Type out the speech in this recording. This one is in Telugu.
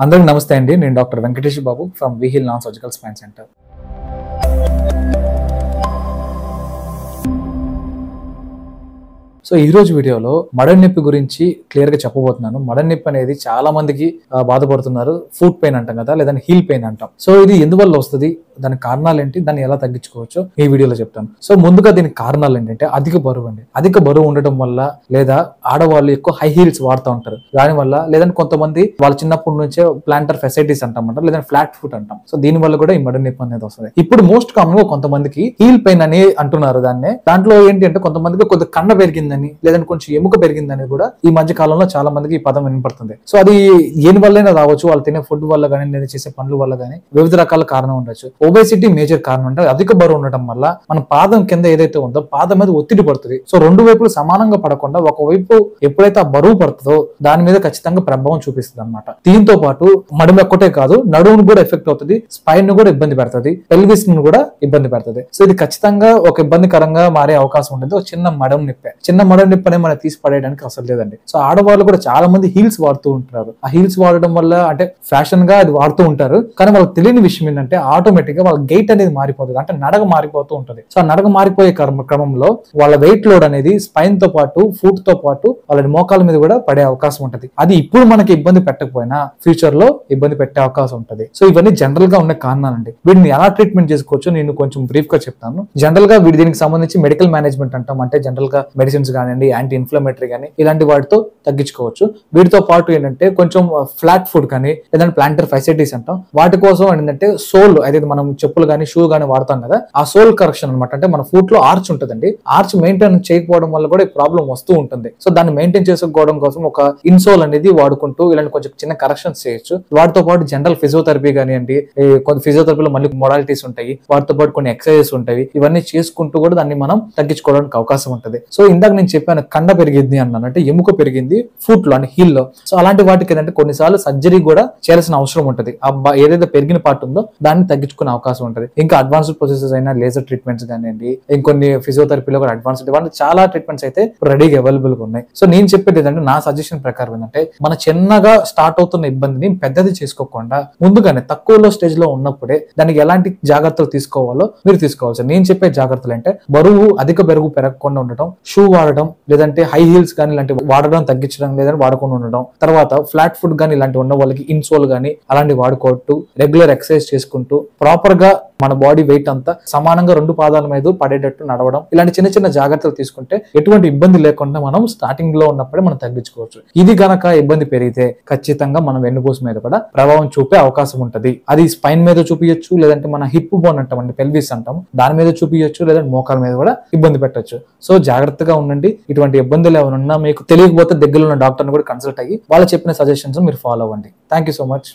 అందరికీ నమస్తే అండి. నేను డాక్టర్ వెంకటేష్ బాబు ఫ్రమ్ విహిల్ non surgical spine centre. So ఈ రోజు వీడియోలో మడమ నొప్పి గురించి క్లియర్ గా చెప్పబోతున్నాను. మడమ నొప్పి అనేది చాలా మందికి బాధపడుతున్నారు. ఫుట్ పెయిన్ అంటాం కదా, లేదా హీల్ పెయిన్ అంటాం. సో ఇది ఎందువల్ల వస్తుంది, దాని కారణాలు ఏంటి, దాన్ని ఎలా తగ్గించుకోవచ్చో ఈ వీడియోలో చెప్తాను. సో ముందుగా దీనికి కారణాలు ఏంటంటే అధిక బరువు అండి. అధిక బరువు ఉండటం వల్ల, లేదా ఆడవాళ్ళు ఎక్కువ హై హీల్స్ వాడుతూ ఉంటారు దానివల్ల, లేదంటే కొంతమంది వాళ్ళు చిన్నప్పటి నుంచే ప్లాంటర్ ఫెసైటిస్ అంటామంటారు, లేదంటే ఫ్లాట్ ఫుట్ అంటాం. సో దీని వల్ల కూడా ఈ మడమ నొప్పి అనేది వస్తుంది. ఇప్పుడు మోస్ట్ కామన్ గా కొంతమందికి హీల్ పెయిన్ అని అంటున్నారు. దాంట్లో ఏంటి అంటే కొంతమందికి కొద్దిగా కండ పెరిగిందని, లేదంటే కొంచెం ఎముక పెరిగిందని కూడా ఈ మధ్య కాలంలో చాలా మందికి ఈ పదం వినపడుతుంది. సో అది దేని వల్లైనా రావచ్చు, వాళ్ళు తినే ఫుడ్ వల్ల కానీ, లేదా చేసే పనుల వల్ల కానీ వివిధ రకాల కారణం ఉండొచ్చు. ఒబేసిటీ మేజర్ కారణం అంటే అధిక బరువు ఉండటం వల్ల మన పాదం కింద ఏదైతే ఉందో పాదం మీద ఒత్తిడి పడుతుంది. సో రెండు వైపులు సమానంగా పడకుండా ఒకవైపు ఎప్పుడైతే ఆ బరువు పడుతుందో దాని మీద ఖచ్చితంగా ప్రభావం చూపిస్తుంది అనమాట. దీంతో పాటు మడమ ఒక్కటే కాదు, నడువును కూడా ఎఫెక్ట్ అవుతుంది, స్పైన్ ను కూడా ఇబ్బంది పెడుతుంది, పెల్విస్ ను కూడా ఇబ్బంది పెడుతుంది. సో ఇది ఖచ్చితంగా ఒక ఇబ్బందికరంగా మారే అవకాశం ఉంటుంది. ఒక చిన్న మడమ నొప్పి, చిన్న మడమ నొప్పి అనే మనం తీసి పడేయడానికి అసలు లేదండి. సో ఆడవాళ్ళు కూడా చాలా మంది హీల్స్ వాడుతూ ఉంటారు. ఆ హీల్స్ వాడడం వల్ల అంటే ఫ్యాషన్ గా అది వాడుతూ ఉంటారు, కానీ వాళ్ళకి తెలియని విషయం ఏంటంటే ఆటోమేటిక్ గా వాళ్ళ గైట్ అనేది మారిపోతుంది, అంటే నడక మారిపోతూ ఉంటుంది. సో ఆ నడక మారిపోయే క్రమంలో వాళ్ళ వెయిట్ లోడ్ అనేది స్పైన్ తో పాటు, ఫుట్ తో పాటు వాళ్ళ మోకాల మీద కూడా పడే అవకాశం ఉంటుంది. అది ఇప్పుడు మనకి ఇబ్బంది పెట్టకపోయినా ఫ్యూచర్ లో ఇబ్బంది పెట్టే అవకాశం ఉంటుంది. సో ఇవన్నీ జనరల్ గా ఉన్న కారణాలండి. వీటిని ఎలా ట్రీట్మెంట్ చేసుకోవచ్చో నేను కొంచెం బ్రీఫ్ గా చెప్తాను. జనరల్ గా దీనికి సంబంధించి మెడికల్ మేనేజ్మెంట్ అంటాం, అంటే జనరల్ గా మెడిసిన్స్ కానివ్వండి, యాంటీ ఇన్ఫ్లమేటరీ కానీ ఇలాంటి వాటితో తగ్గించుకోవచ్చు. వీటితో పాటు ఏంటంటే కొంచెం ఫ్లాట్ ఫుడ్ కానీ, లేదంటే ప్లాంటర్ ఫెసైటిస్ అంటాం, వాటి కోసం ఏంటంటే సోల్, అయితే మనం చెప్పులు కానీ షూ కానీ వాడతాం కదా, ఆ సోల్ కరెక్షన్ అనమాట. అంటే మన ఫుట్ లో ఆర్చ్ ఉంటుందండి, ఆర్చ్ మెయింటైన్ చేయకపోవడం వల్ల కూడా ఈ ప్రాబ్లం వస్తూ ఉంటుంది. సో దాన్ని మెయింటైన్ చేసుకోవడం కోసం ఒక ఇన్సోల్ అనేది వాడుకుంటూ ఇలాంటి కొంచెం చిన్న కరెక్షన్స్ చేయొచ్చు. వాటితో పాటు జనరల్ ఫిజియోథెరపీ కానివ్వండి, కొన్ని ఫిజియోథెరపీలో మళ్ళీ మోడాలిటీస్ ఉంటాయి, వాటితో పాటు కొన్ని ఎక్సర్సైజెస్ ఉంటాయి. ఇవన్నీ చేసుకుంటూ కూడా దాన్ని మనం తగ్గించుకోవడానికి అవకాశం ఉంటుంది. సో ఇందాక నేను చెప్పాను కండ పెరిగింది అన్నాను, అంటే ఎముక పెరిగింది ఫుట్ లో అంటే హీల్ లో. సో అలాంటి వాటికి ఏంటంటే కొన్నిసార్లు సర్జరీ కూడా చేయాల్సిన అవసరం ఉంటుంది. ఏదైతే పెరిగిన పార్ట్ ఉందో దాన్ని తగ్గించుకునే అవకాశం ఉంటుంది. ఇంకా అడ్వాన్స్డ్ ప్రొసెసెస్ అయినా లేజర్ ట్రీట్మెంట్స్ కానివ్వండి, ఇంకొన్ని ఫిజియోథెరపీలో కూడా అడ్వాన్స్డ్ ఇవన్నీ చాలా ట్రీట్మెంట్స్ అయితే రెడీగా అవైలబుల్ గా ఉన్నాయి. సో నేను చెప్పేది ఏంటంటే నా సజెషన్ ప్రకారం ఏంటంటే మన చిన్నగా స్టార్ట్ అవుతున్న ఇబ్బందిని పెద్దది చేసుకోకుండా ముందుగానే తక్కువలో స్టేజ్ లో ఉన్నప్పుడే దానికి ఎలాంటి జాగ్రత్తలు తీసుకోవాలో మీరు తీసుకోవాలి. నేను చెప్పే జాగ్రత్తలు అంటే అధిక బరువు పెరగకుండా ఉండటం, షూ వాడడం, లేదంటే హై హీల్స్ కానీ ఇలాంటి వాడడం తగ్గించడం, లేదంటే వాడకుండా ఉండడం. తర్వాత ఫ్లాట్ ఫుడ్ కానీ ఇలాంటి ఉన్న వాళ్ళకి ఇన్సోల్ కానీ అలాంటివి వాడుకుంటూ రెగ్యులర్ ఎక్సర్సైజ్ చేసుకుంటూ ప్రాపర్ గా మన బాడీ వెయిట్ అంతా సమానంగా రెండు పాదాల మీద పడేటట్టు నడవడం, ఇలాంటి చిన్న చిన్న జాగ్రత్తలు తీసుకుంటే ఎటువంటి ఇబ్బంది లేకుండా మనం స్టార్టింగ్ లో ఉన్నప్పుడే మనం తగ్గించుకోవచ్చు. ఇది గనక ఇబ్బంది పెరిగితే ఖచ్చితంగా మనం వెన్నుపూస మీద కూడా ప్రభావం చూపే అవకాశం ఉంటది. అది స్పైన్ మీద చూపించచ్చు, లేదంటే మన హిప్ బోన్ అంటాం అంటే పెల్విస్ అంటాం, దాని మీద చూపించచ్చు, లేదంటే మోకాల మీద కూడా ఇబ్బంది పెట్టచ్చు. సో జాగ్రత్తగా ఉండండి. ఇటువంటి ఇబ్బందులు ఏమైనా ఉన్నా మీకు తెలియకపోతే దగ్గరలో ఉన్న డాక్టర్ని కూడా కన్సల్ట్ అయ్యి వాళ్ళు చెప్పిన సజెషన్స్ మీరు ఫాలో అవ్వండి. Thank you so much.